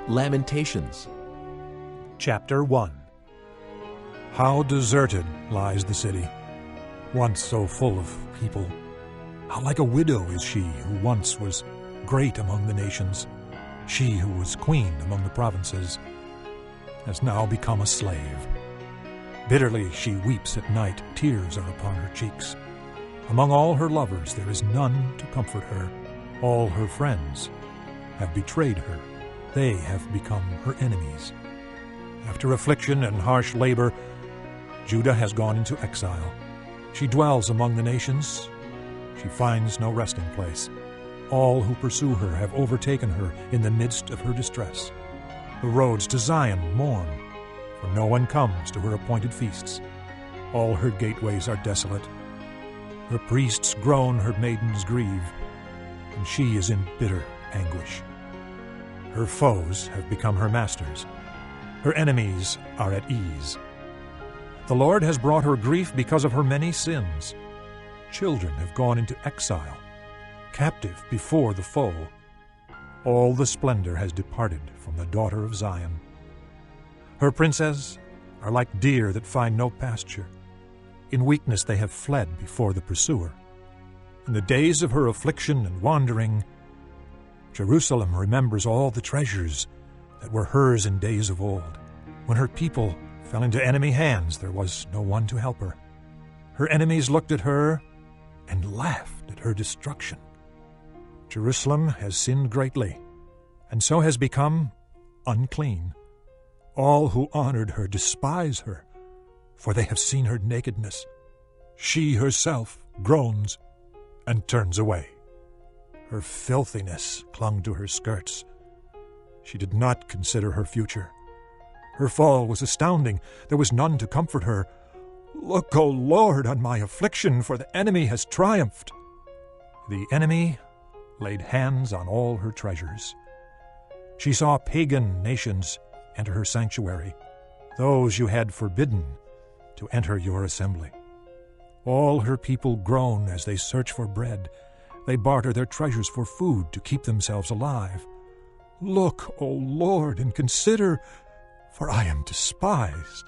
Lamentations. Chapter 1. How deserted lies the city, once so full of people. How like a widow is she who once was great among the nations. She who was queen among the provinces has now become a slave. Bitterly she weeps at night, tears are upon her cheeks. Among all her lovers there is none to comfort her. All her friends have betrayed her. They have become her enemies. After affliction and harsh labor, Judah has gone into exile. She dwells among the nations. She finds no resting place. All who pursue her have overtaken her in the midst of her distress. The roads to Zion mourn, for no one comes to her appointed feasts. All her gateways are desolate. Her priests groan, her maidens grieve, and she is in bitter anguish. Her foes have become her masters. Her enemies are at ease. The Lord has brought her grief because of her many sins. Children have gone into exile, captive before the foe. All the splendor has departed from the daughter of Zion. Her princes are like deer that find no pasture. In weakness they have fled before the pursuer. In the days of her affliction and wandering, Jerusalem remembers all the treasures that were hers in days of old. When her people fell into enemy hands, there was no one to help her. Her enemies looked at her and laughed at her destruction. Jerusalem has sinned greatly, and so has become unclean. All who honored her despise her, for they have seen her nakedness. She herself groans and turns away. Her filthiness clung to her skirts. She did not consider her future. Her fall was astounding. There was none to comfort her. Look, O Lord, on my affliction, for the enemy has triumphed. The enemy laid hands on all her treasures. She saw pagan nations enter her sanctuary, those you had forbidden to enter your assembly. All her people groan as they search for bread. They barter their treasures for food to keep themselves alive. Look, O Lord, and consider, for I am despised.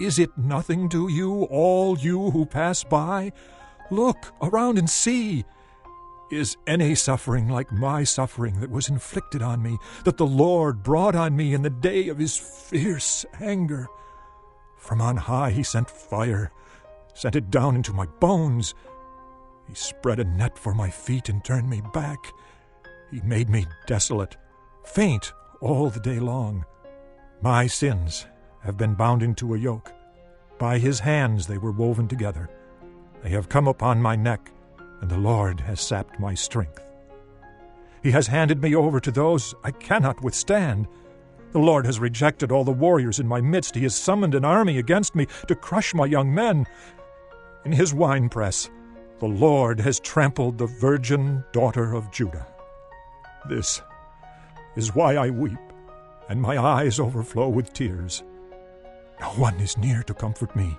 Is it nothing to you, all you who pass by? Look around and see. Is any suffering like my suffering that was inflicted on me, that the Lord brought on me in the day of his fierce anger? From on high he sent fire, sent it down into my bones. He spread a net for my feet and turned me back. He made me desolate, faint all the day long. My sins have been bound into a yoke. By his hands they were woven together. They have come upon my neck, and the Lord has sapped my strength. He has handed me over to those I cannot withstand. The Lord has rejected all the warriors in my midst. He has summoned an army against me to crush my young men. In his winepress, the Lord has trampled the virgin daughter of Judah. This is why I weep, and my eyes overflow with tears. No one is near to comfort me,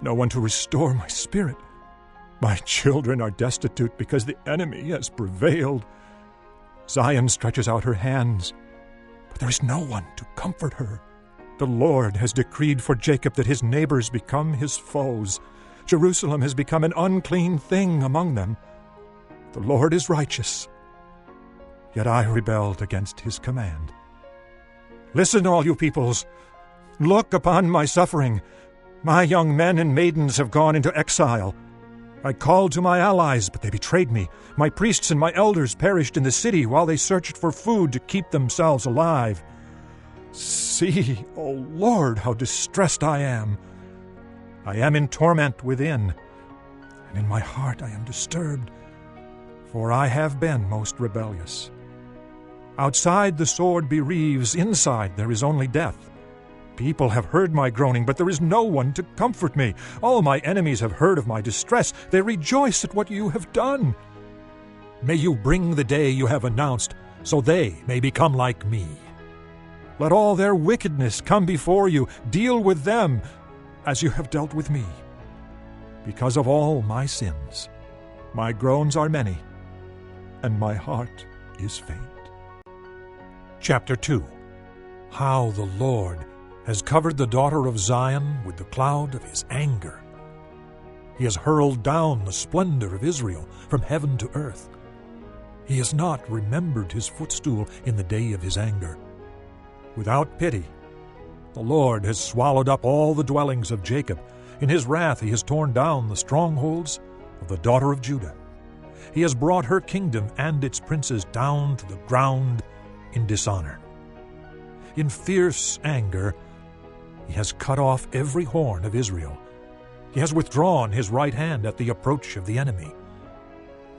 no one to restore my spirit. My children are destitute because the enemy has prevailed. Zion stretches out her hands, but there is no one to comfort her. The Lord has decreed for Jacob that his neighbors become his foes. Jerusalem has become an unclean thing among them. The Lord is righteous, yet I rebelled against his command. Listen, all you peoples. Look upon my suffering. My young men and maidens have gone into exile. I called to my allies, but they betrayed me. My priests and my elders perished in the city while they searched for food to keep themselves alive. See, O Lord, how distressed I am. I am in torment within, and in my heart I am disturbed, for I have been most rebellious. Outside the sword bereaves, inside there is only death. People have heard my groaning, but there is no one to comfort me. All my enemies have heard of my distress. They rejoice at what you have done. May you bring the day you have announced, so they may become like me. Let all their wickedness come before you. Deal with them as you have dealt with me. Because of all my sins, my groans are many, and my heart is faint. Chapter 2. How the Lord has covered the daughter of Zion with the cloud of his anger. He has hurled down the splendor of Israel from heaven to earth. He has not remembered his footstool in the day of his anger. Without pity, the Lord has swallowed up all the dwellings of Jacob. In his wrath he has torn down the strongholds of the daughter of Judah. He has brought her kingdom and its princes down to the ground in dishonor. In fierce anger, he has cut off every horn of Israel. He has withdrawn his right hand at the approach of the enemy.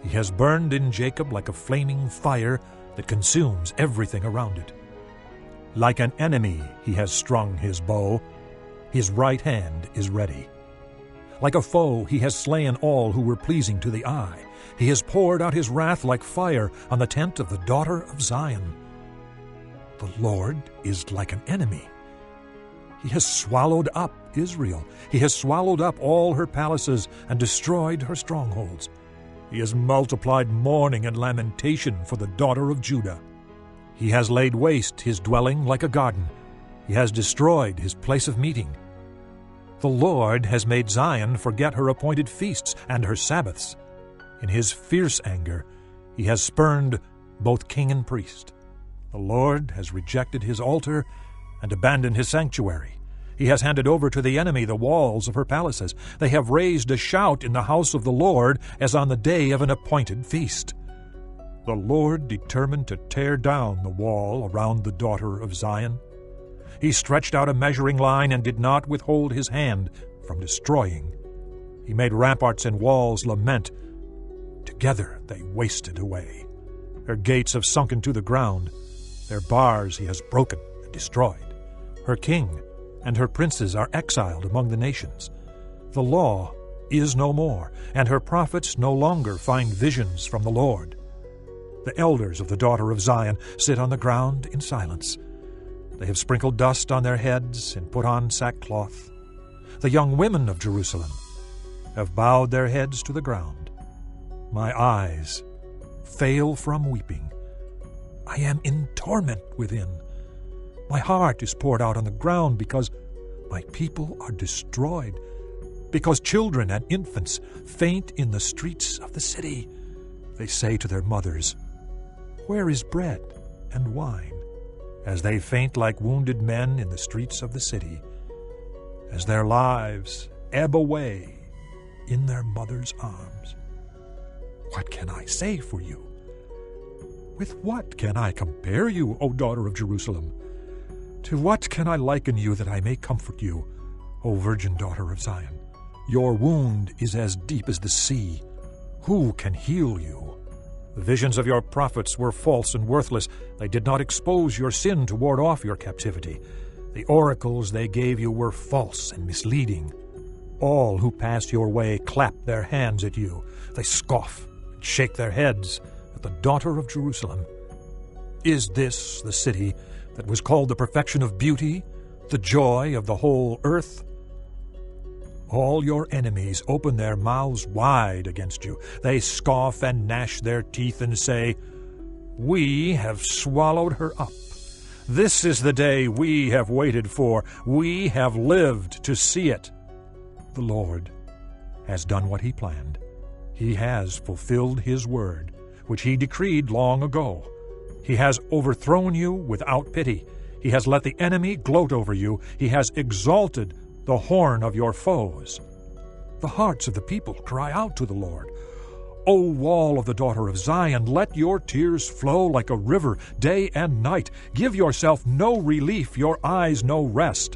He has burned in Jacob like a flaming fire that consumes everything around it. Like an enemy he has strung his bow. His right hand is ready. Like a foe he has slain all who were pleasing to the eye. He has poured out his wrath like fire on the tent of the daughter of Zion. The Lord is like an enemy. He has swallowed up Israel. He has swallowed up all her palaces and destroyed her strongholds. He has multiplied mourning and lamentation for the daughter of Judah. He has laid waste his dwelling like a garden. He has destroyed his place of meeting. The Lord has made Zion forget her appointed feasts and her Sabbaths. In his fierce anger, he has spurned both king and priest. The Lord has rejected his altar and abandoned his sanctuary. He has handed over to the enemy the walls of her palaces. They have raised a shout in the house of the Lord as on the day of an appointed feast. The Lord determined to tear down the wall around the daughter of Zion. He stretched out a measuring line and did not withhold his hand from destroying. He made ramparts and walls lament. Together they wasted away. Her gates have sunken to the ground. Their bars he has broken and destroyed. Her king and her princes are exiled among the nations. The law is no more, and her prophets no longer find visions from the Lord. The elders of the daughter of Zion sit on the ground in silence. They have sprinkled dust on their heads and put on sackcloth. The young women of Jerusalem have bowed their heads to the ground. My eyes fail from weeping. I am in torment within. My heart is poured out on the ground because my people are destroyed, because children and infants faint in the streets of the city. They say to their mothers, "Where is bread and wine?" as they faint like wounded men in the streets of the city, as their lives ebb away in their mother's arms. What can I say for you? With what can I compare you, O daughter of Jerusalem? To what can I liken you that I may comfort you, O virgin daughter of Zion? Your wound is as deep as the sea. Who can heal you? The visions of your prophets were false and worthless. They did not expose your sin to ward off your captivity. The oracles they gave you were false and misleading. All who pass your way clap their hands at you. They scoff and shake their heads at the daughter of Jerusalem. Is this the city that was called the perfection of beauty, the joy of the whole earth? All your enemies open their mouths wide against you. They scoff and gnash their teeth and say, "We have swallowed her up. This is the day we have waited for. We have lived to see it." The Lord has done what he planned. He has fulfilled his word, which he decreed long ago. He has overthrown you without pity. He has let the enemy gloat over you. He has exalted the horn of your foes. The hearts of the people cry out to the Lord. O wall of the daughter of Zion, let your tears flow like a river day and night. Give yourself no relief, your eyes no rest.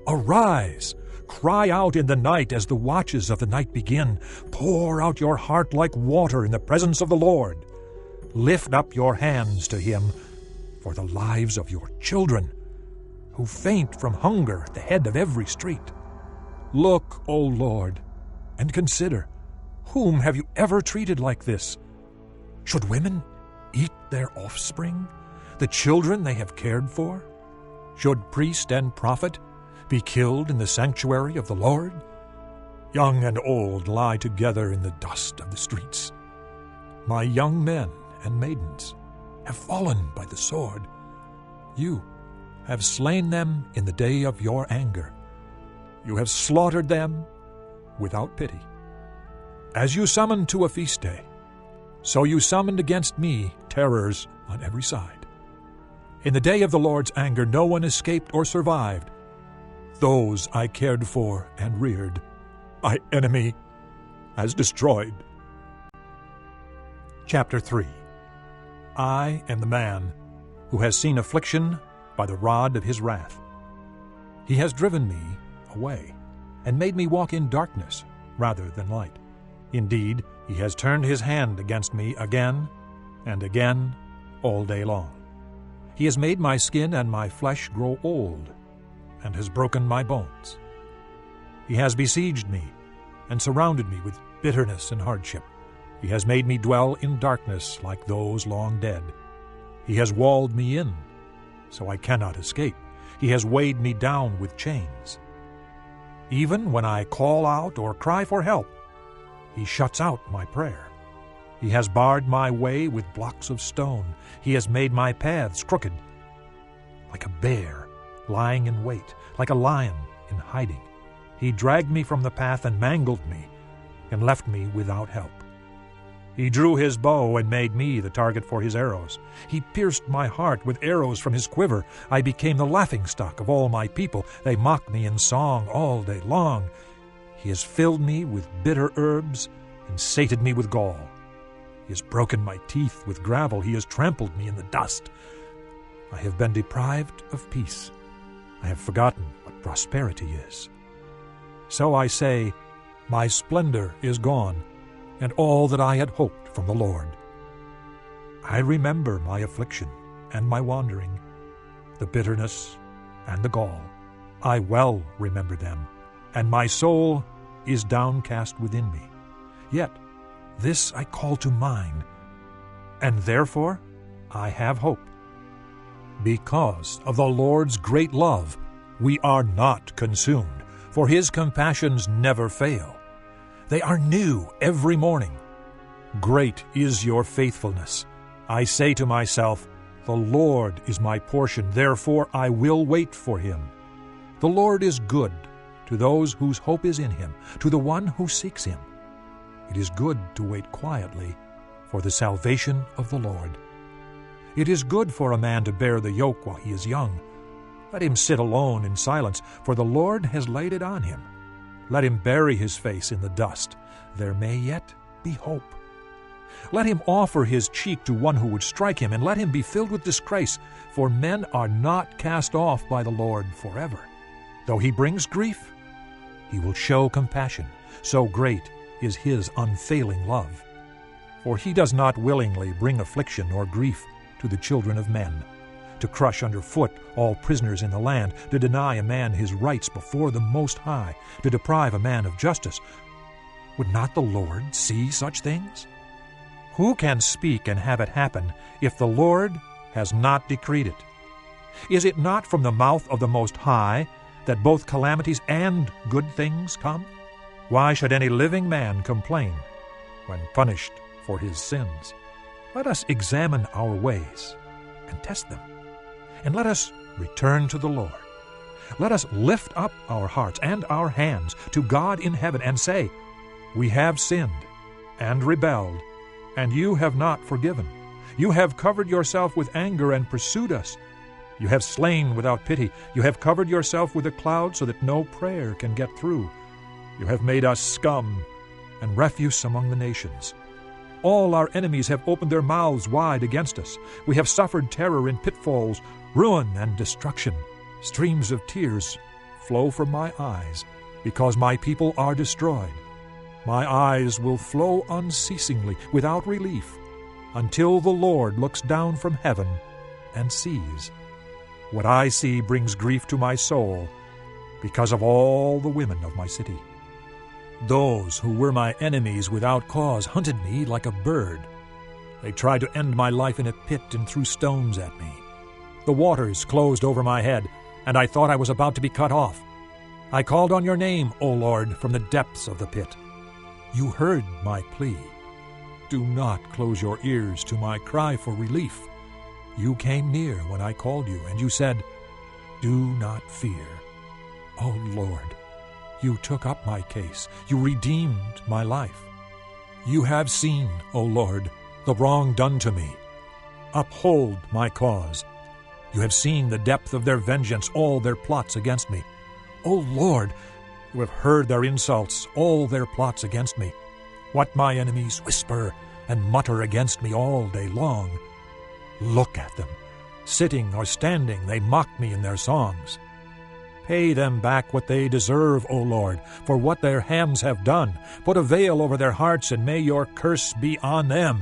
Arise, cry out in the night as the watches of the night begin. Pour out your heart like water in the presence of the Lord. Lift up your hands to him for the lives of your children, who faint from hunger at the head of every street. Look, O Lord, and consider, whom have you ever treated like this? Should women eat their offspring, the children they have cared for? Should priest and prophet be killed in the sanctuary of the Lord? Young and old lie together in the dust of the streets. My young men and maidens have fallen by the sword. You have slain them in the day of your anger. You have slaughtered them without pity. As you summoned to a feast day, so you summoned against me terrors on every side. In the day of the Lord's anger no one escaped or survived. Those I cared for and reared, my enemy has destroyed. Chapter 3. I am the man who has seen affliction by the rod of his wrath. He has driven me away and made me walk in darkness rather than light. Indeed, he has turned his hand against me again and again all day long. He has made my skin and my flesh grow old, and has broken my bones. He has besieged me and surrounded me with bitterness and hardship. He has made me dwell in darkness like those long dead. He has walled me in, so I cannot escape. He has weighed me down with chains. Even when I call out or cry for help, he shuts out my prayer. He has barred my way with blocks of stone. He has made my paths crooked. Like a bear lying in wait, like a lion in hiding, he dragged me from the path and mangled me, and left me without help. He drew his bow and made me the target for his arrows. He pierced my heart with arrows from his quiver. I became the laughingstock of all my people. They mock me in song all day long. He has filled me with bitter herbs and sated me with gall. He has broken my teeth with gravel. He has trampled me in the dust. I have been deprived of peace. I have forgotten what prosperity is. So I say, my splendor is gone, and all that I had hoped from the Lord. I remember my affliction and my wandering, the bitterness and the gall. I well remember them, and my soul is downcast within me. Yet this I call to mind, and therefore I have hope. Because of the Lord's great love, we are not consumed, for his compassions never fail. They are new every morning. Great is your faithfulness. I say to myself, the Lord is my portion, therefore I will wait for him. The Lord is good to those whose hope is in him, to the one who seeks him. It is good to wait quietly for the salvation of the Lord. It is good for a man to bear the yoke while he is young. Let him sit alone in silence, for the Lord has laid it on him. Let him bury his face in the dust. There may yet be hope. Let him offer his cheek to one who would strike him, and let him be filled with disgrace, for men are not cast off by the Lord forever. Though he brings grief, he will show compassion. So great is his unfailing love. For he does not willingly bring affliction or grief to the children of men, to crush underfoot all prisoners in the land, to deny a man his rights before the Most High, to deprive a man of justice. Would not the Lord see such things? Who can speak and have it happen if the Lord has not decreed it? Is it not from the mouth of the Most High that both calamities and good things come? Why should any living man complain when punished for his sins? Let us examine our ways and test them, and let us return to the Lord. Let us lift up our hearts and our hands to God in heaven and say, we have sinned and rebelled, and you have not forgiven. You have covered yourself with anger and pursued us. You have slain without pity. You have covered yourself with a cloud so that no prayer can get through. You have made us scum and refuse among the nations. All our enemies have opened their mouths wide against us. We have suffered terror in pitfalls, ruin and destruction. Streams of tears flow from my eyes, because my people are destroyed. My eyes will flow unceasingly, without relief, until the Lord looks down from heaven and sees. What I see brings grief to my soul, because of all the women of my city. Those who were my enemies without cause hunted me like a bird. They tried to end my life in a pit and threw stones at me. The waters closed over my head, and I thought I was about to be cut off. I called on your name, O Lord, from the depths of the pit. You heard my plea. Do not close your ears to my cry for relief. You came near when I called you, and you said, "Do not fear." O Lord, you took up my case. You redeemed my life. You have seen, O Lord, the wrong done to me. Uphold my cause. You have seen the depth of their vengeance, all their plots against me. O Lord, you have heard their insults, all their plots against me. What my enemies whisper and mutter against me all day long. Look at them. Sitting or standing, they mock me in their songs. Pay them back what they deserve, O Lord, for what their hands have done. Put a veil over their hearts, and may your curse be on them.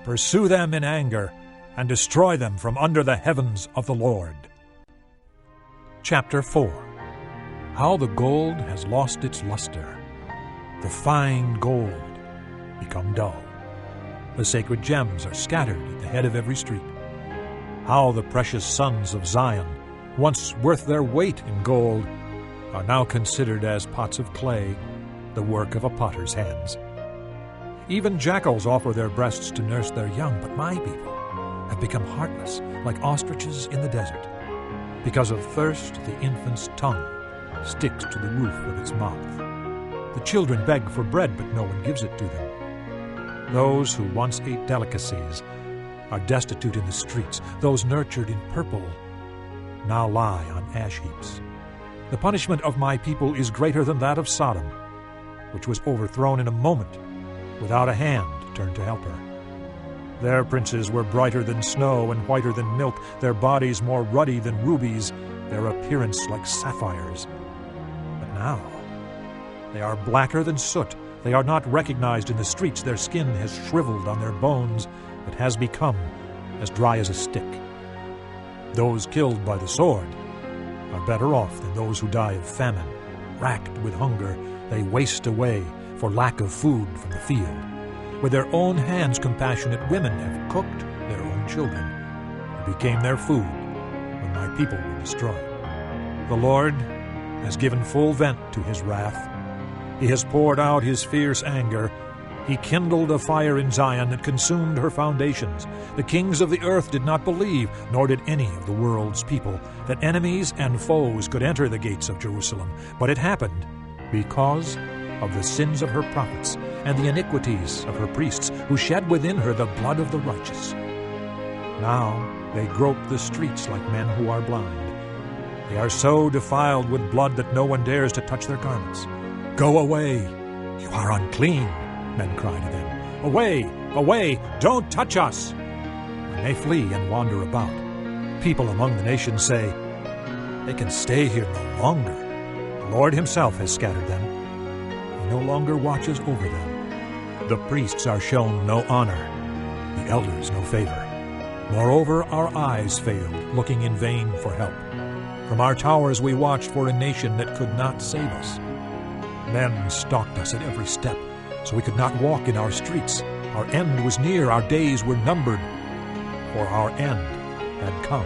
Pursue them in anger, and destroy them from under the heavens of the Lord. Chapter 4. How the gold has lost its luster, the fine gold become dull. The sacred gems are scattered at the head of every street. How the precious sons of Zion, once worth their weight in gold, are now considered as pots of clay, the work of a potter's hands. Even jackals offer their breasts to nurse their young, but my people have become heartless, like ostriches in the desert. Because of thirst, the infant's tongue sticks to the roof of its mouth. The children beg for bread, but no one gives it to them. Those who once ate delicacies are destitute in the streets. Those nurtured in purple now lie on ash heaps. The punishment of my people is greater than that of Sodom, which was overthrown in a moment, without a hand turned to help her. Their princes were brighter than snow and whiter than milk, their bodies more ruddy than rubies, their appearance like sapphires. But now they are blacker than soot. They are not recognized in the streets. Their skin has shriveled on their bones. It has become as dry as a stick. Those killed by the sword are better off than those who die of famine. Racked with hunger, they waste away for lack of food from the field. With their own hands, compassionate women have cooked their own children, who became their food when my people were destroyed. The Lord has given full vent to his wrath. He has poured out his fierce anger. He kindled a fire in Zion that consumed her foundations. The kings of the earth did not believe, nor did any of the world's people, that enemies and foes could enter the gates of Jerusalem. But it happened because of the sins of her prophets and the iniquities of her priests, who shed within her the blood of the righteous. Now they grope the streets like men who are blind. They are so defiled with blood that no one dares to touch their garments. "Go away, you are unclean," men cry to them. "Away, away, don't touch us!" When they flee and wander about, people among the nations say, "They can stay here no longer. The Lord himself has scattered them. He no longer watches over them. The priests are shown no honor, the elders no favor. Moreover, our eyes failed, looking in vain for help. From our towers we watched for a nation that could not save us. Men stalked us at every step, so we could not walk in our streets. Our end was near, our days were numbered, for our end had come.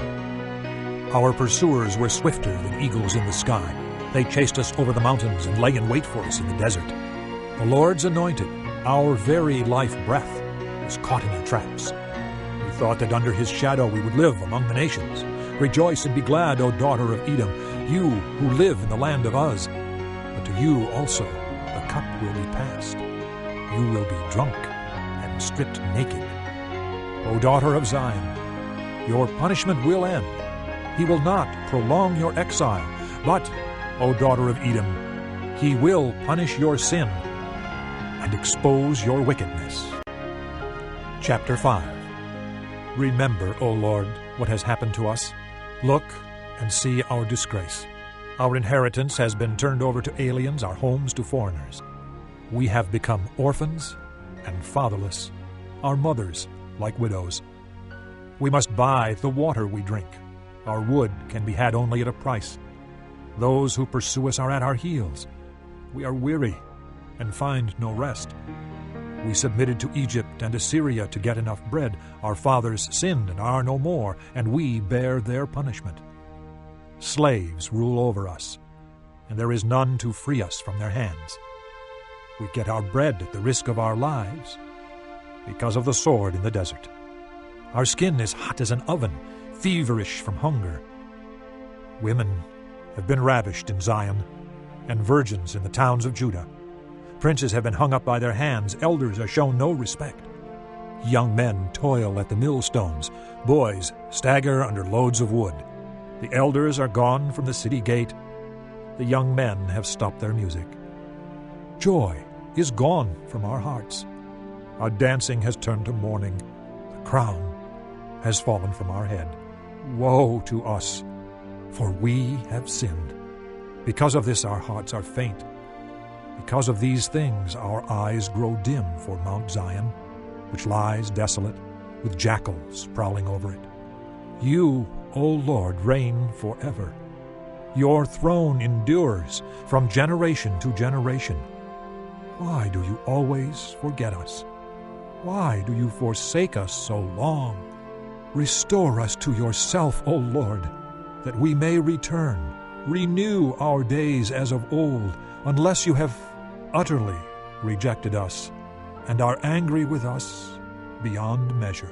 Our pursuers were swifter than eagles in the sky. They chased us over the mountains and lay in wait for us in the desert. The Lord's anointed, our very life breath, was caught in their traps. We thought that under his shadow we would live among the nations. Rejoice and be glad, O daughter of Edom, you who live in the land of Uz. But to you also the cup will be passed. You will be drunk and stripped naked. O daughter of Zion, your punishment will end. He will not prolong your exile, but, O daughter of Edom, he will punish your sin and expose your wickedness. Chapter 5. Remember, O Lord, what has happened to us. Look and see our disgrace. Our inheritance has been turned over to aliens, our homes to foreigners. We have become orphans and fatherless, our mothers like widows. We must buy the water we drink. Our wood can be had only at a price. Those who pursue us are at our heels. We are weary and find no rest. We submitted to Egypt and Assyria to get enough bread. Our fathers sinned and are no more, and we bear their punishment. Slaves rule over us, and there is none to free us from their hands. We get our bread at the risk of our lives because of the sword in the desert. Our skin is hot as an oven, feverish from hunger. Women have been ravished in Zion, and virgins in the towns of Judah. Princes have been hung up by their hands. Elders are shown no respect. Young men toil at the millstones. Boys stagger under loads of wood. The elders are gone from the city gate. The young men have stopped their music. Joy is gone from our hearts. Our dancing has turned to mourning. The crown has fallen from our head. Woe to us, for we have sinned. Because of this our hearts are faint. Because of these things our eyes grow dim for Mount Zion, which lies desolate, with jackals prowling over it. You, O Lord, reign forever. Your throne endures from generation to generation. Why do you always forget us? Why do you forsake us so long? Restore us to yourself, O Lord, that we may return. Renew our days as of old, unless you have utterly rejected us and are angry with us beyond measure.